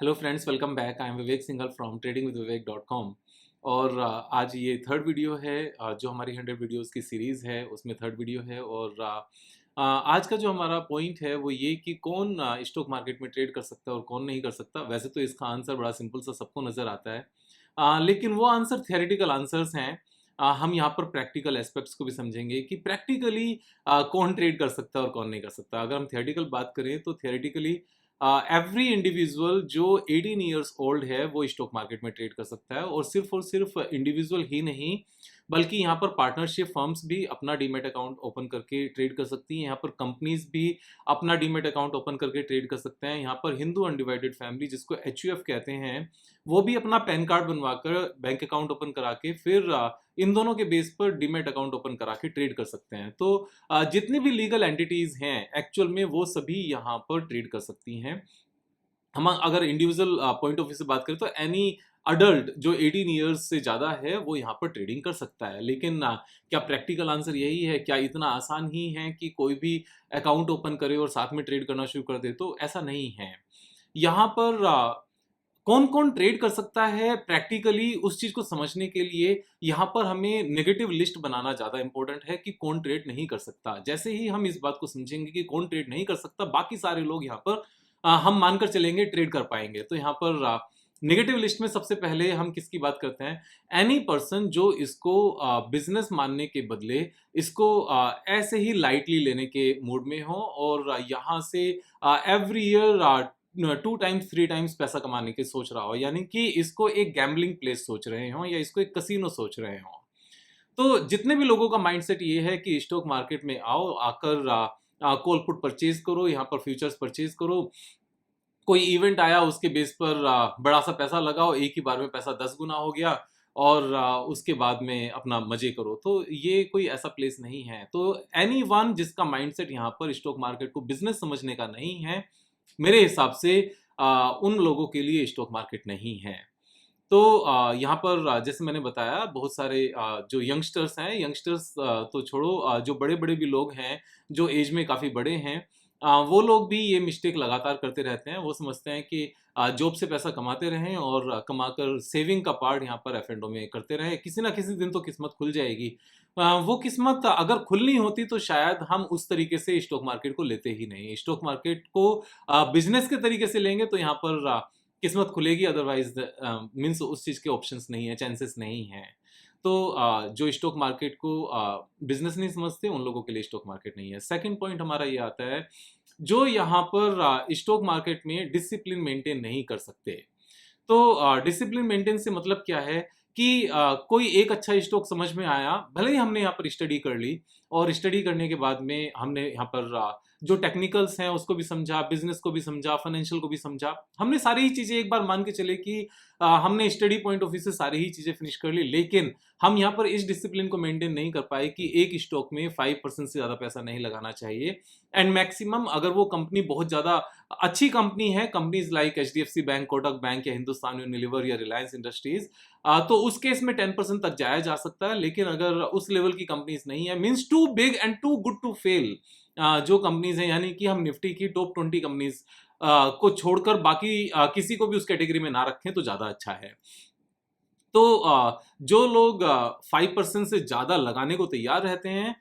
Hello friends, welcome back. I am Vivek Singhal from tradingwithvivek.com। और आज ये थर्ड वीडियो है, जो हमारी 100 वीडियोस की सीरीज़ है उसमें थर्ड वीडियो है। और आज का जो हमारा पॉइंट है वो ये कि कौन स्टॉक मार्केट में ट्रेड कर सकता है और कौन नहीं कर सकता। वैसे तो इसका आंसर बड़ा सिंपल सा सबको नज़र आता है, लेकिन वो आंसर थियोरेटिकल आंसर्स हैं। हम यहाँ पर प्रैक्टिकल एस्पेक्ट्स को भी समझेंगे कि प्रैक्टिकली कौन ट्रेड कर सकता है और कौन नहीं कर सकता। अगर हम थियोरेटिकल बात करें तो थियोरेटिकली एवरी इंडिविजुअल जो 18 ईयर्स ओल्ड है वो स्टॉक मार्केट में ट्रेड कर सकता है। और सिर्फ इंडिविजुअल ही नहीं, बल्कि यहाँ पर पार्टनरशिप फर्म्स भी अपना डीमेट अकाउंट ओपन करके ट्रेड कर सकती हैं। यहाँ पर कंपनीज भी अपना डीमेट अकाउंट ओपन करके ट्रेड कर सकते हैं। यहाँ पर हिंदू अनडिवाइडेड फैमिली, जिसको HUF कहते हैं, वो भी अपना पैन कार्ड बनवाकर बैंक अकाउंट ओपन करा के फिर इन दोनों के बेस पर डीमेट अकाउंट ओपन करा के ट्रेड कर सकते हैं। तो जितनी भी लीगल एंटिटीज हैं एक्चुअल में वो सभी यहाँ पर ट्रेड कर सकती हैं। हम अगर इंडिविजुअल पॉइंट ऑफ व्यू से बात करें तो एनी अडल्ट जो 18 ईयर्स से ज़्यादा है वो यहाँ पर ट्रेडिंग कर सकता है। लेकिन क्या प्रैक्टिकल आंसर यही है? क्या इतना आसान ही है कि कोई भी अकाउंट ओपन करे और साथ में ट्रेड करना शुरू कर दे? तो ऐसा नहीं है। यहाँ पर कौन कौन ट्रेड कर सकता है प्रैक्टिकली, उस चीज को समझने के लिए यहाँ पर हमें नेगेटिव लिस्ट बनाना ज्यादा इंपॉर्टेंट है कि कौन ट्रेड नहीं कर सकता। जैसे ही हम इस बात को समझेंगे कि कौन ट्रेड नहीं कर सकता, बाकी सारे लोग यहाँ पर हम मानकर चलेंगे ट्रेड कर पाएंगे। तो यहाँ पर नेगेटिव लिस्ट में सबसे पहले हम किसकी बात करते हैं? एनी पर्सन जो इसको बिजनेस मानने के बदले इसको ऐसे ही लाइटली लेने के मूड में हो और यहाँ से एवरी ईयर 2 टाइम्स 3 टाइम्स पैसा कमाने की सोच रहा हो, यानी कि इसको एक गैम्बलिंग प्लेस सोच रहे हो या इसको एक कसिनो सोच रहे हो। तो जितने भी लोगों का माइंडसेट ये है कि स्टॉक मार्केट में आओ, आकर कॉल पुट परचेज करो, यहाँ पर फ्यूचर्स परचेज करो, कोई इवेंट आया उसके बेस पर बड़ा सा पैसा लगाओ, एक ही बार में पैसा 10 गुना हो गया और उसके बाद में अपना मजे करो। तो ये कोई ऐसा प्लेस नहीं है। तो एनी वन जिसका माइंडसेट यहाँ पर स्टॉक मार्केट को बिजनेस समझने का नहीं है, मेरे हिसाब से उन लोगों के लिए स्टॉक मार्केट नहीं है। तो यहाँ पर जैसे मैंने बताया, बहुत सारे जो यंगस्टर्स हैं, यंगस्टर्स तो छोड़ो, जो बड़े-बड़े भी लोग हैं, जो एज में काफ़ी बड़े हैं, वो लोग भी ये मिस्टेक लगातार करते रहते हैं। वो समझते हैं कि जॉब से पैसा कमाते रहें और कमाकर सेविंग का पार्ट यहाँ पर एफ&ओ में करते रहें। किसी ना किसी दिन तो किस्मत खुल जाएगी। वो किस्मत अगर खुलनी होती तो शायद हम उस तरीके से स्टॉक मार्केट को लेते ही नहीं। स्टॉक मार्केट को बिज़नेस के तरीके से लेंगे तो यहाँ पर किस्मत खुलेगी, अदरवाइज मीन्स उस चीज़ के ऑप्शंस नहीं है, चांसेस नहीं हैं। तो जो स्टॉक मार्केट को बिजनेस नहीं समझते उन लोगों के लिए स्टॉक मार्केट नहीं है। सेकंड पॉइंट हमारा ये आता है, जो यहाँ पर स्टॉक मार्केट में डिसिप्लिन मेंटेन नहीं कर सकते। तो डिसिप्लिन मेंटेन से मतलब क्या है कि कोई एक अच्छा स्टॉक समझ में आया, भले ही हमने यहाँ पर स्टडी कर ली और स्टडी करने के बाद में हमने यहाँ पर जो टेक्निकल्स हैं उसको भी समझा, बिजनेस को भी समझा, फाइनेंशियल को भी समझा। हमने सारी ही चीज़ें एक बार मान के चले कि हमने स्टडी पॉइंट ऑफ व्यू से सारी ही चीज़ें फिनिश कर ली, लेकिन हम यहाँ पर इस डिसिप्लिन को मेंटेन नहीं कर पाए कि एक स्टॉक में 5% से ज़्यादा पैसा नहीं लगाना चाहिए। एंड मैक्सिमम अगर वो कंपनी बहुत ज़्यादा अच्छी कंपनी है, companies like HDFC bank, Kotak bank या हिंदुस्तान यूनिलीवर या रिलायंस इंडस्ट्रीज, तो उस केस में 10% तक जाया जा सकता है। लेकिन अगर उस लेवल की कंपनीज नहीं है, means too big and too good to fail, जो कंपनीज हैं, यानी कि हम निफ्टी की टॉप 20 कंपनीज को छोड़कर बाकी किसी को भी उस कैटेगरी में ना रखें तो ज़्यादा अच्छा है। तो जो लोग 5% से ज़्यादा लगाने को तैयार रहते हैं,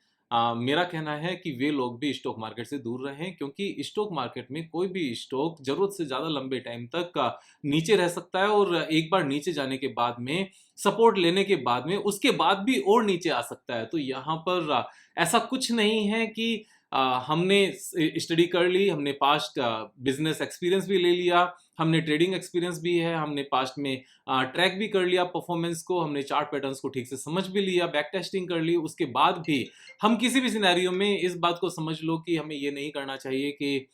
मेरा कहना है कि वे लोग भी स्टॉक मार्केट से दूर रहें, क्योंकि स्टॉक मार्केट में कोई भी स्टॉक ज़रूरत से ज़्यादा लंबे टाइम तक नीचे रह सकता है और एक बार नीचे जाने के बाद में, सपोर्ट लेने के बाद में, उसके बाद भी और नीचे आ सकता है। तो यहाँ पर ऐसा कुछ नहीं है कि हमने स्टडी कर ली, हमने पास्ट बिजनेस एक्सपीरियंस भी ले लिया, हमने ट्रेडिंग एक्सपीरियंस भी है, हमने पास्ट में ट्रैक भी कर लिया परफॉर्मेंस को, हमने चार्ट पैटर्न्स को ठीक से समझ भी लिया, बैक टेस्टिंग कर ली, उसके बाद भी हम किसी भी सिनेरियो में इस बात को समझ लो कि हमें ये नहीं करना चाहिए कि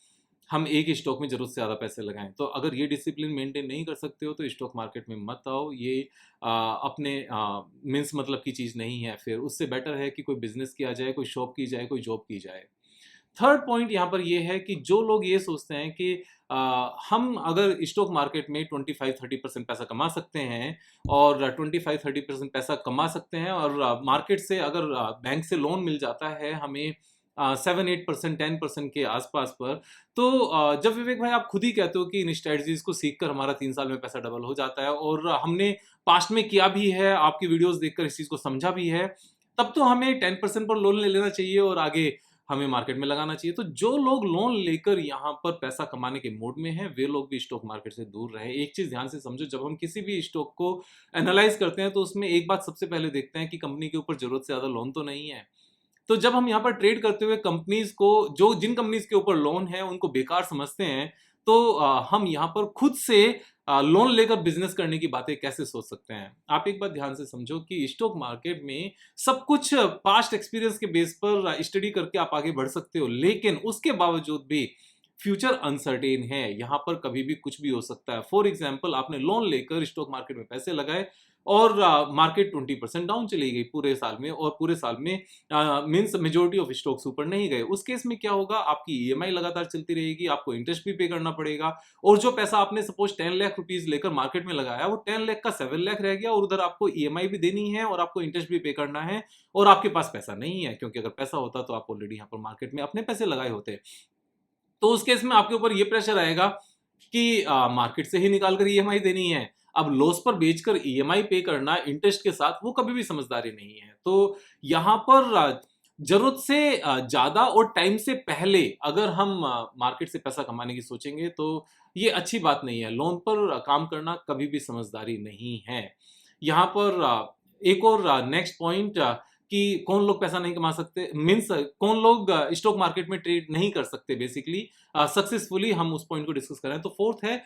हम एक ही स्टॉक में ज़रूरत से ज़्यादा पैसे लगाएं। तो अगर ये डिसिप्लिन मेंटेन नहीं कर सकते हो तो स्टॉक मार्केट में मत आओ। ये अपने मीन्स मतलब की चीज़ नहीं है। फिर उससे बेटर है कि कोई बिजनेस किया जाए, कोई शॉप की जाए, कोई जॉब की जाए। थर्ड पॉइंट यहाँ पर ये है कि जो लोग ये सोचते हैं कि हम अगर स्टॉक मार्केट में 25-30% पैसा कमा सकते हैं और 25-30% पैसा कमा सकते हैं और मार्केट से अगर बैंक से लोन मिल जाता है हमें 7-8%, 10% के आसपास पर। तो जब विवेक भाई आप खुद ही कहते हो कि इन स्ट्रेटजीज को सीखकर हमारा 3 साल में पैसा डबल हो जाता है, और हमने पास्ट में किया भी है, आपकी वीडियोस देखकर इस चीज को समझा भी है, तब तो हमें 10% पर लोन ले लेना चाहिए और आगे हमें मार्केट में लगाना चाहिए। तो जो लोग लोन लेकर यहाँ पर पैसा कमाने के मूड में हैं, वे लोग भी स्टॉक मार्केट से दूर रहे। एक चीज ध्यान से समझो, जब हम किसी भी स्टॉक को एनालाइज करते हैं तो उसमें एक बात सबसे पहले देखते हैं कि कंपनी के ऊपर जरूरत से ज्यादा लोन तो नहीं है। तो जब हम यहाँ पर ट्रेड करते हुए कंपनीज को, जो जिन कंपनीज के ऊपर लोन है उनको बेकार समझते हैं, तो हम यहाँ पर खुद से लोन लेकर बिजनेस करने की बातें कैसे सोच सकते हैं। आप एक बात ध्यान से समझो कि स्टॉक मार्केट में सब कुछ पास्ट एक्सपीरियंस के बेस पर स्टडी करके आप आगे बढ़ सकते हो, लेकिन उसके बावजूद भी फ्यूचर अनसर्टेन है, यहाँ पर कभी भी कुछ भी हो सकता है। फॉर एग्जाम्पल, आपने लोन लेकर स्टॉक मार्केट में पैसे लगाए और मार्केट 20% डाउन चली गई पूरे साल में, और पूरे साल में मीन्स मेजोरिटी ऑफ स्टॉक्स ऊपर नहीं गए। उस केस में क्या होगा, आपकी ईएमआई लगातार चलती रहेगी, आपको इंटरेस्ट भी पे करना पड़ेगा, और जो पैसा आपने सपोज 10 लाख रुपीज लेकर मार्केट में लगाया, वो 10 लाख का 7 लाख रह गया, और उधर आपको ईएमआई भी देनी है और आपको इंटरेस्ट भी पे करना है, और आपके पास पैसा नहीं है, क्योंकि अगर पैसा होता तो आप ऑलरेडी यहाँ पर मार्केट में अपने पैसे लगाए होते। तो उस केस में आपके ऊपर ये प्रेशर आएगा कि मार्केट से ही निकाल कर ईएमआई देनी है। अब लॉस पर बेचकर ईएमआई पे करना इंटरेस्ट के साथ, वो कभी भी समझदारी नहीं है। तो यहाँ पर जरूरत से ज्यादा और टाइम से पहले अगर हम मार्केट से पैसा कमाने की सोचेंगे तो ये अच्छी बात नहीं है। लोन पर काम करना कभी भी समझदारी नहीं है। यहाँ पर एक और नेक्स्ट पॉइंट कि कौन लोग पैसा नहीं कमा सकते, मीन्स कौन लोग स्टॉक मार्केट में ट्रेड नहीं कर सकते बेसिकली सक्सेसफुली, हम उस पॉइंट को डिस्कस करें। तो फोर्थ है,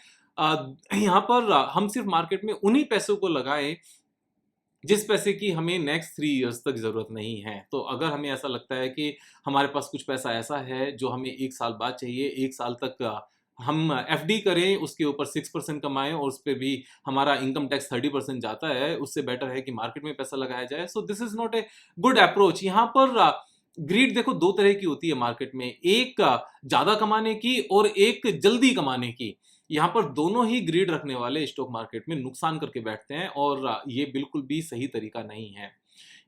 यहाँ पर हम सिर्फ मार्केट में उन्हीं पैसों को लगाएं जिस पैसे की हमें नेक्स्ट 3 इयर्स तक जरूरत नहीं है। तो अगर हमें ऐसा लगता है कि हमारे पास कुछ पैसा ऐसा है जो हमें 1 साल बाद चाहिए, 1 साल तक हम एफडी करें, उसके ऊपर 6% कमाएं और उस पर भी हमारा इनकम टैक्स 30% जाता है, उससे बेटर है कि मार्केट में पैसा लगाया जाए। So this is not a good approach. यहाँ पर ग्रीड देखो दो तरह की होती है मार्केट में, एक ज्यादा कमाने की और एक जल्दी कमाने की। यहाँ पर दोनों ही ग्रीड रखने वाले स्टॉक मार्केट में नुकसान करके बैठते हैं, और ये बिल्कुल भी सही तरीका नहीं है।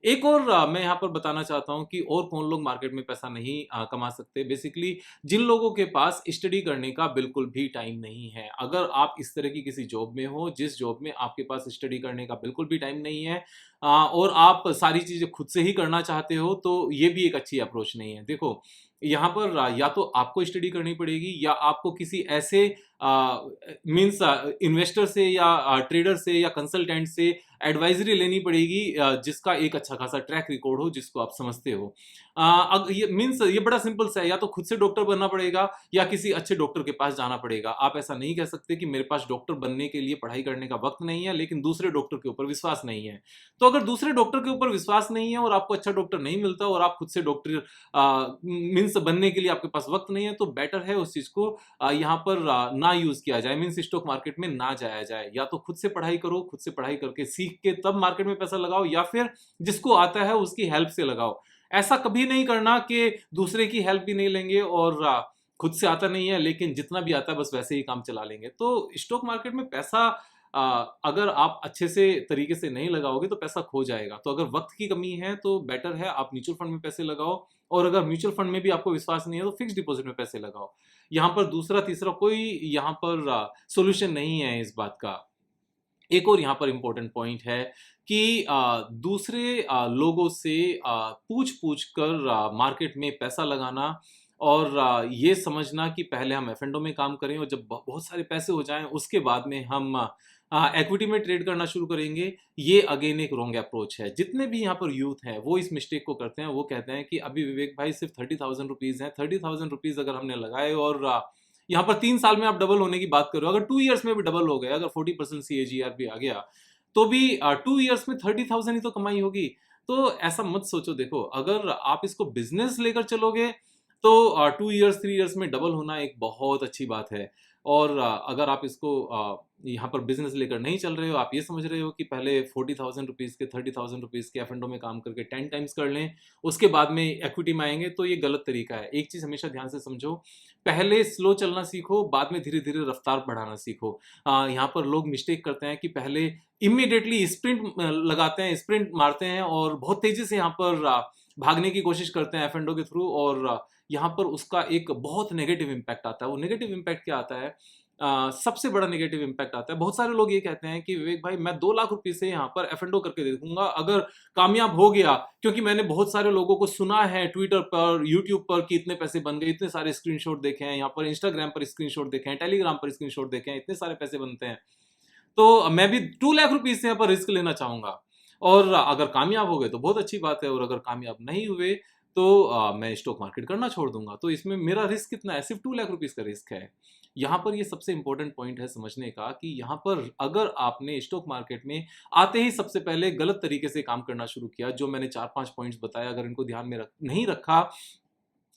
एक और मैं यहाँ पर बताना चाहता हूँ कि और कौन लोग मार्केट में पैसा नहीं कमा सकते। बेसिकली जिन लोगों के पास स्टडी करने का बिल्कुल भी टाइम नहीं है। अगर आप इस तरह की किसी जॉब में हो जिस जॉब में आपके पास स्टडी करने का बिल्कुल भी टाइम नहीं है, और आप सारी चीजें खुद से ही करना चाहते हो, तो ये भी एक अच्छी अप्रोच नहीं है। देखो यहाँ पर या तो आपको स्टडी करनी पड़ेगी, या आपको किसी ऐसे मीन्स इन्वेस्टर से या ट्रेडर से या कंसल्टेंट से एडवाइजरी लेनी पड़ेगी जिसका एक अच्छा खासा ट्रैक रिकॉर्ड हो, जिसको आप समझते हो। ये मीन्स ये बड़ा सिंपल सा है, या तो खुद से डॉक्टर बनना पड़ेगा या किसी अच्छे डॉक्टर के पास जाना पड़ेगा। आप ऐसा नहीं कह सकते कि मेरे पास डॉक्टर बनने के लिए पढ़ाई करने का वक्त नहीं है लेकिन दूसरे डॉक्टर के ऊपर विश्वास नहीं है। तो अगर दूसरे डॉक्टर के ऊपर विश्वास नहीं है और आपको अच्छा डॉक्टर नहीं मिलता और आप खुद से डॉक्टर मीन्स बनने के लिए आपके पास वक्त नहीं है, तो बेटर है उस चीज को यहाँ पर ना यूज किया जाए, मीन्स स्टॉक मार्केट में ना जाया जाए। या तो खुद से पढ़ाई करो, खुद से पढ़ाई करके सीख के तब मार्केट में पैसा लगाओ, या फिर जिसको आता है उसकी हेल्प से लगाओ। ऐसा कभी नहीं करना कि दूसरे की हेल्प भी नहीं लेंगे और खुद से आता नहीं है लेकिन जितना भी आता है बस वैसे ही काम चला लेंगे। तो स्टॉक मार्केट में पैसा अगर आप अच्छे से तरीके से नहीं लगाओगे तो पैसा खो जाएगा। तो अगर वक्त की कमी है तो बेटर है आप म्यूचुअल फंड में पैसे लगाओ, और अगर म्यूचुअल फंड में भी आपको विश्वास नहीं है तो फिक्स डिपॉजिट में पैसे लगाओ। यहाँ पर दूसरा तीसरा कोई यहाँ पर सॉल्यूशन नहीं है इस बात का। एक और यहाँ पर इंपॉर्टेंट पॉइंट है कि दूसरे लोगों से पूछ पूछ कर मार्केट में पैसा लगाना, और ये समझना कि पहले हम एफ&ओ में काम करें और जब बहुत सारे पैसे हो जाएं उसके बाद में हम इक्विटी में ट्रेड करना शुरू करेंगे, ये अगेन एक रॉन्ग अप्रोच है। जितने भी यहाँ पर यूथ हैं वो इस मिस्टेक को करते हैं। वो कहते हैं कि अभी विवेक भाई सिर्फ 30,000 रुपीज़ हैं, 30,000 रुपीज़ अगर हमने लगाए और यहाँ पर 3 साल में आप डबल होने की बात करो, अगर 2 इयर्स में भी डबल हो गए, अगर 40% CAGR भी आ गया तो भी 2 इयर्स में 30,000 ही तो कमाई होगी। तो ऐसा मत सोचो। देखो अगर आप इसको बिजनेस लेकर चलोगे तो 2 इयर्स 3 इयर्स में डबल होना एक बहुत अच्छी बात है। और अगर आप इसको यहाँ पर बिजनेस लेकर नहीं चल रहे हो, आप ये समझ रहे हो कि पहले 40,000 रुपीज़ के 30,000 रुपीज़ के एफ&ओ में काम करके 10 टाइम्स कर लें उसके बाद में इक्विटी में आएंगे, तो ये गलत तरीका है। एक चीज़ हमेशा ध्यान से समझो, पहले स्लो चलना सीखो, बाद में धीरे धीरे रफ्तार बढ़ाना सीखो। यहाँ पर लोग मिस्टेक करते हैं कि पहले इमीडिएटली स्प्रिंट लगाते हैं, स्प्रिंट मारते हैं और बहुत तेजी से यहाँ पर भागने की कोशिश करते हैं F&O के थ्रू, और यहाँ पर उसका एक बहुत नेगेटिव इम्पैक्ट आता है। वो नेगेटिव इम्पैक्ट क्या आता है? सबसे बड़ा नेगेटिव इम्पैक्ट आता है, बहुत सारे लोग ये कहते हैं कि विवेक भाई मैं 2 लाख रुपए से यहाँ पर F&O करके देखूंगा, अगर कामयाब हो गया, क्योंकि मैंने बहुत सारे लोगों को सुना है ट्विटर पर, यूट्यूब पर कि इतने पैसे बन गए, इतने सारे स्क्रीनशॉट देखे हैं, यहाँ पर इंस्टाग्राम पर स्क्रीनशॉट देखे हैं, टेलीग्राम पर स्क्रीनशॉट देखे हैं, इतने सारे पैसे बनते हैं, तो मैं भी 2 लाख रुपीस से यहाँ पर रिस्क लेना चाहूंगा। और अगर कामयाब हो गए तो बहुत अच्छी बात है, और अगर कामयाब नहीं हुए तो मैं स्टॉक मार्केट करना छोड़ दूंगा। तो इसमें मेरा रिस्क कितना है? सिर्फ 2 लाख रुपीस का रिस्क है। यहाँ पर ये सबसे इंपॉर्टेंट पॉइंट है समझने का, कि यहाँ पर अगर आपने स्टॉक मार्केट में आते ही सबसे पहले गलत तरीके से काम करना शुरू किया, जो मैंने 4-5 पॉइंट्स बताया, अगर इनको ध्यान में नहीं रखा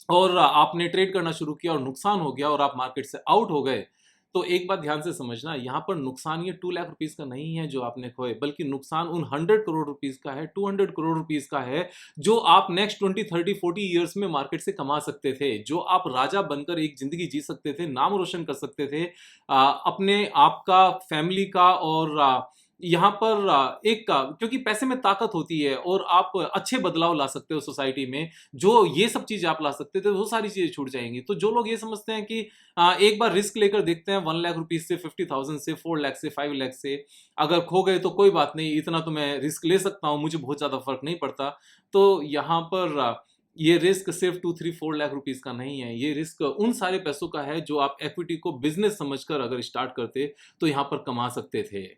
और आपने ट्रेड करना शुरू किया और नुकसान हो गया और आप मार्केट से आउट हो गए, तो एक बात ध्यान से समझना, यहाँ पर नुकसान ये 2 लाख रुपीस का नहीं है जो आपने खोए, बल्कि नुकसान उन 100 करोड़ रुपीस का है, 200 करोड़ रुपीस का है, जो आप नेक्स्ट 20-30-40 ईयर्स में मार्केट से कमा सकते थे, जो आप राजा बनकर एक जिंदगी जी सकते थे, नाम रोशन कर सकते थे, अपने आप का, फैमिली का, और यहाँ पर क्योंकि पैसे में ताकत होती है और आप अच्छे बदलाव ला सकते हो सोसाइटी में, जो ये सब चीजें आप ला सकते थे वो सारी चीजें छूट जाएंगी। तो जो लोग ये समझते हैं कि एक बार रिस्क लेकर देखते हैं 1 लाख रुपीस से, 50,000 से, 4 लाख से, 5 लाख से, अगर खो गए तो कोई बात नहीं, इतना तो मैं रिस्क ले सकता हूँ, मुझे बहुत ज्यादा फर्क नहीं पड़ता। तो यहाँ पर ये रिस्क सिर्फ 2-3-4 लाख रुपीस का नहीं है, ये रिस्क उन सारे पैसों का है जो आप इक्विटी को बिजनेस समझकर अगर स्टार्ट करते तो यहाँ पर कमा सकते थे।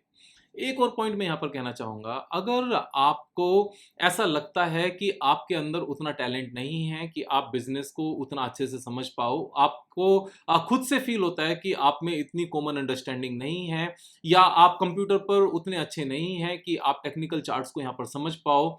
एक और पॉइंट मैं यहाँ पर कहना चाहूँगा, अगर आपको ऐसा लगता है कि आपके अंदर उतना टैलेंट नहीं है कि आप बिज़नेस को उतना अच्छे से समझ पाओ, आपको खुद से फ़ील होता है कि आप में इतनी कॉमन अंडरस्टैंडिंग नहीं है, या आप कंप्यूटर पर उतने अच्छे नहीं हैं कि आप टेक्निकल चार्ट्स को यहाँ पर समझ पाओ,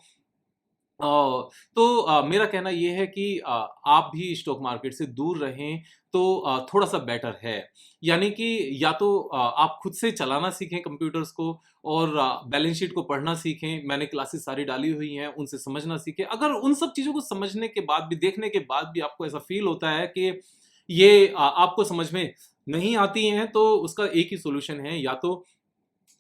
अ, तो मेरा कहना ये है कि आप भी स्टॉक मार्केट से दूर रहें तो थोड़ा-सा बेटर है। यानी कि या तो आप खुद से चलाना सीखें कंप्यूटर्स को, और बैलेंस शीट को पढ़ना सीखें। मैंने क्लासेस सारी डाली हुई हैं, उनसे समझना सीखें। अगर उन सब चीज़ों को समझने के बाद भी, देखने के बाद भी आपको ऐसा फ़ील होता है कि ये आपको समझ में नहीं आती हैं, तो उसका एक ही सॉल्यूशन है, या तो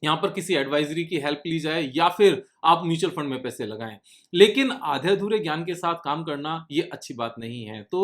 यहाँ पर किसी एडवाइजरी की हेल्प ली जाए, या फिर आप म्यूचुअल फंड में पैसे लगाएं। लेकिन आधे अधूरे ज्ञान के साथ काम करना ये अच्छी बात नहीं है। तो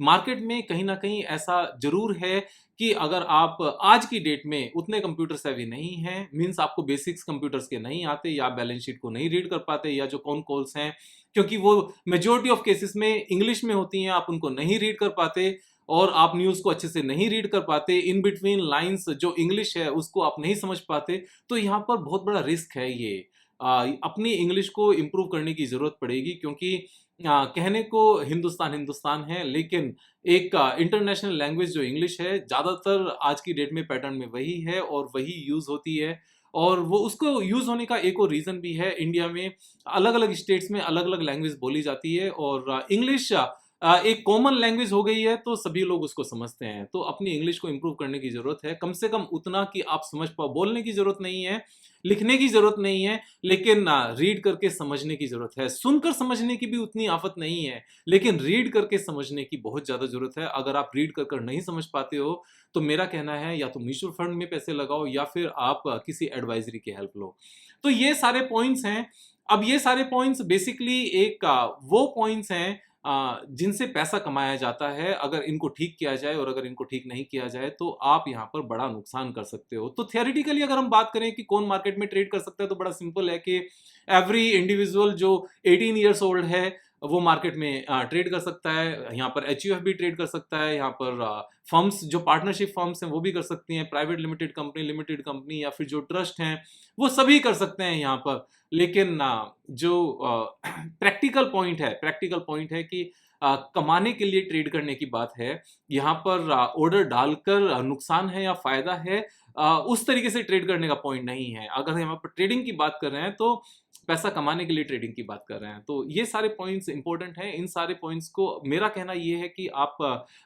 मार्केट में कहीं ना कहीं ऐसा जरूर है कि अगर आप आज की डेट में उतने कंप्यूटर सेवी नहीं हैं, मीन्स आपको बेसिक्स कंप्यूटर्स के नहीं आते, या बैलेंस शीट को नहीं रीड कर पाते, या जो कॉन कॉल्स हैं, क्योंकि वो मेजोरिटी ऑफ केसेस में इंग्लिश में होती हैं, आप उनको नहीं रीड कर पाते, और आप न्यूज़ को अच्छे से नहीं रीड कर पाते, इन बिटवीन लाइंस जो इंग्लिश है उसको आप नहीं समझ पाते, तो यहाँ पर बहुत बड़ा रिस्क है ये। अपनी इंग्लिश को इम्प्रूव करने की ज़रूरत पड़ेगी, क्योंकि कहने को हिंदुस्तान हिंदुस्तान है, लेकिन एक इंटरनेशनल लैंग्वेज जो इंग्लिश है, ज़्यादातर आज की डेट में पैटर्न में वही है और वही यूज़ होती है। और वो उसको यूज़ होने का एक और रीज़न भी है, इंडिया में अलग-अलग स्टेट्स में अलग-अलग लैंग्वेज बोली जाती है, और इंग्लिश एक कॉमन लैंग्वेज हो गई है, तो सभी लोग उसको समझते हैं। तो अपनी इंग्लिश को इम्प्रूव करने की ज़रूरत है, कम से कम उतना कि आप समझ पाओ। बोलने की ज़रूरत नहीं है, लिखने की ज़रूरत नहीं है, लेकिन रीड करके समझने की ज़रूरत है। सुनकर समझने की भी उतनी आफत नहीं है, लेकिन रीड करके समझने की बहुत ज़्यादा ज़रूरत है। अगर आप रीड कर कर नहीं समझ पाते हो, तो मेरा कहना है या तो म्यूचुअल फंड में पैसे लगाओ, या फिर आप किसी एडवाइजरी की हेल्प लो। तो ये सारे पॉइंट्स हैं। अब ये सारे पॉइंट्स बेसिकली एक वो पॉइंट्स हैं जिनसे पैसा कमाया जाता है। अगर इनको ठीक किया जाए, और अगर इनको ठीक नहीं किया जाए, तो आप यहाँ पर बड़ा नुकसान कर सकते हो। तो थियोरेटिकली अगर हम बात करें कि कौन मार्केट में ट्रेड कर सकता है, तो बड़ा सिंपल है कि एवरी इंडिविजुअल जो 18 ईयर्स ओल्ड है, वो मार्केट में ट्रेड कर सकता है। यहाँ पर एचयूएफ भी ट्रेड कर सकता है, यहाँ पर फर्म्स जो पार्टनरशिप फर्म्स हैं वो भी कर सकती हैं, प्राइवेट लिमिटेड कंपनी, या फिर जो ट्रस्ट हैं वो सभी कर सकते हैं यहाँ पर। लेकिन जो प्रैक्टिकल पॉइंट है कि कमाने के लिए ट्रेड करने की बात है, यहाँ पर ऑर्डर डालकर नुकसान है या फायदा है, उस तरीके से ट्रेड करने का पॉइंट नहीं है। अगर हम यहाँ पर ट्रेडिंग की बात कर रहे हैं, तो पैसा कमाने के लिए ट्रेडिंग की बात कर रहे हैं। तो ये सारे पॉइंट्स इंपॉर्टेंट हैं। इन सारे पॉइंट्स को, मेरा कहना ये है कि आप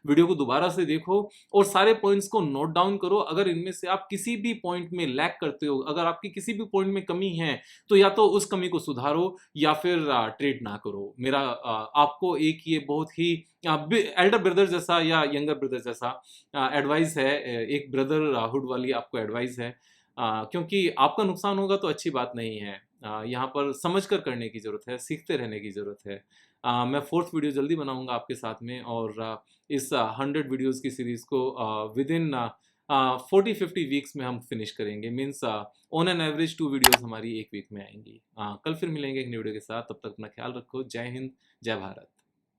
वीडियो को दोबारा से देखो और सारे पॉइंट्स को नोट डाउन करो। अगर इनमें से आप किसी भी पॉइंट में लैग करते हो, अगर आपकी किसी भी पॉइंट में कमी है, तो या तो उस कमी को सुधारो, या फिर ट्रेड ना करो। मेरा आपको एक ये बहुत ही एल्डर ब्रदर जैसा या यंगर ब्रदर जैसा एडवाइस है, एक ब्रदरहुड वाली आपको एडवाइस है, क्योंकि आपका नुकसान होगा तो अच्छी बात नहीं है। यहाँ पर समझ कर करने की ज़रूरत है, सीखते रहने की ज़रूरत है। मैं फोर्थ वीडियो जल्दी बनाऊंगा आपके साथ में, और इस 100 वीडियोस की सीरीज़ को विद इन 40-50 वीक्स में हम फिनिश करेंगे। Means on an average 2 videos हमारी एक वीक में आएंगी। कल फिर मिलेंगे एक नई वीडियो के साथ, तब तक अपना ख्याल रखो। जय हिंद, जय भारत।